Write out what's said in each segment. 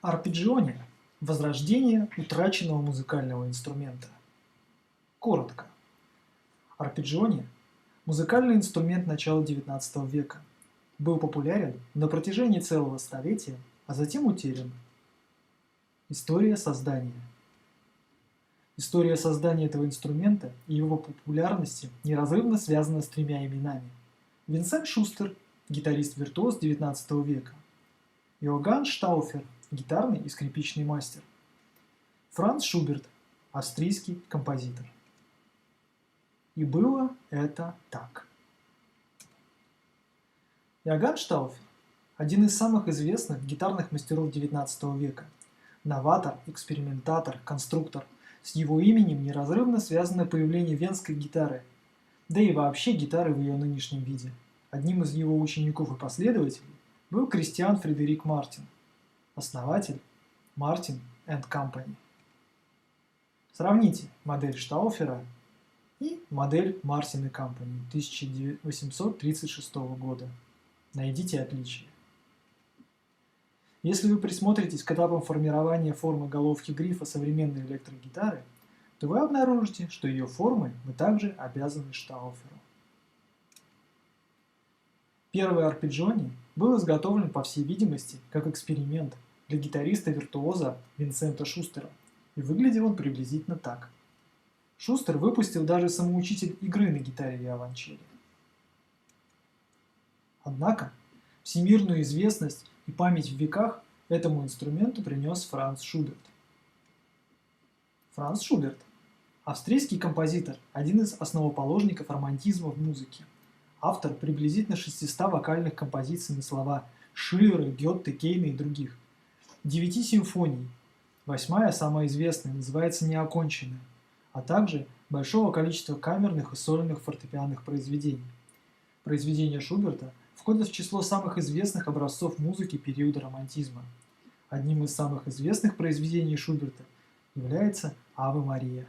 Арпеджионе – возрождение утраченного музыкального инструмента. Коротко. Арпеджионе – музыкальный инструмент начала XIX века. Был популярен на протяжении целого столетия, а затем утерян. История создания. История создания этого инструмента и его популярности неразрывно связана с тремя именами. Винсент Шустер – гитарист-виртуоз XIX века. Иоганн Штауфер – гитарный и скрипичный мастер. Франц Шуберт – австрийский композитор. И было это так. Иоганн Штауфер – один из самых известных гитарных мастеров XIX века. Новатор, экспериментатор, конструктор. С его именем неразрывно связано появление венской гитары, да и вообще гитары в ее нынешнем виде. Одним из его учеников и последователей был Кристиан Фредерик Мартин, основатель Martin & Company. Сравните модель Штауфера и модель Martin & Company 1836 года. Найдите отличия. Если вы присмотритесь к этапам формирования формы головки грифа современной электрогитары, то вы обнаружите, что ее формой мы также обязаны Штауферу. Первый арпеджионе был изготовлен, по всей видимости, как эксперимент для гитариста-виртуоза Винсента Шустера, и выглядел он приблизительно так. Шустер выпустил даже самоучитель игры на гитаре виолончели. Однако, всемирную известность и память в веках этому инструменту принес Франц Шуберт. Франц Шуберт – австрийский композитор, один из основоположников романтизма в музыке, автор приблизительно 600 вокальных композиций на слова Шиллера, Гёте, Кейна и других, 9 симфоний, 8-я, самая известная, называется «Неоконченная», а также большого количества камерных и сольных фортепианных произведений. Произведения Шуберта входят в число самых известных образцов музыки периода романтизма. Одним из самых известных произведений Шуберта является «Аве Мария».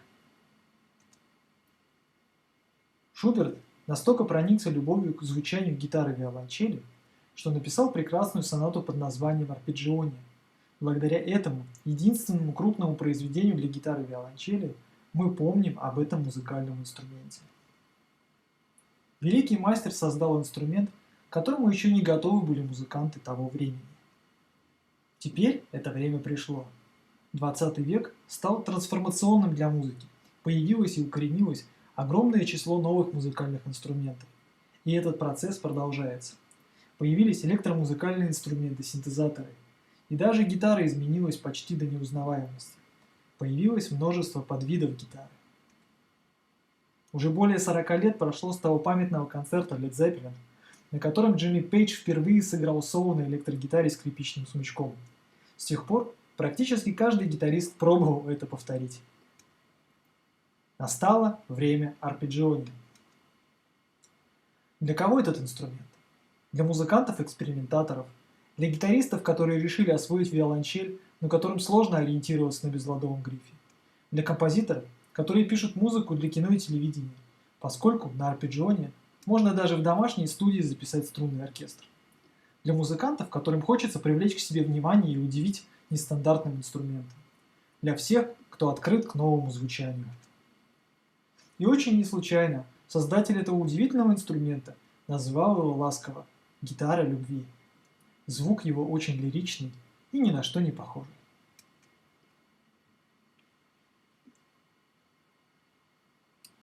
Шуберт настолько проникся любовью к звучанию гитары виолончели, что написал прекрасную сонату под названием «Арпеджионе». Благодаря этому, единственному крупному произведению для гитары виолончели, мы помним об этом музыкальном инструменте. Великий мастер создал инструмент, к которому еще не готовы были музыканты того времени. Теперь это время пришло. 20 век стал трансформационным для музыки. Появилось и укоренилось огромное число новых музыкальных инструментов. И этот процесс продолжается. Появились электромузыкальные инструменты, синтезаторы. И даже гитара изменилась почти до неузнаваемости. Появилось множество подвидов гитары. Уже более 40 лет прошло с того памятного концерта Led Zeppelin, на котором Джимми Пейдж впервые сыграл соло на электрогитаре с скрипичным смычком. С тех пор практически каждый гитарист пробовал это повторить. Настало время арпеджионе. Для кого этот инструмент? Для музыкантов-экспериментаторов, для гитаристов, которые решили освоить виолончель, но которым сложно ориентироваться на безладовом грифе, для композиторов, которые пишут музыку для кино и телевидения, поскольку на арпеджионе можно даже в домашней студии записать струнный оркестр, для музыкантов, которым хочется привлечь к себе внимание и удивить нестандартным инструментом, для всех, кто открыт к новому звучанию. И очень не случайно создатель этого удивительного инструмента назвал его ласково «гитара любви». Звук его очень лиричный и ни на что не похожий.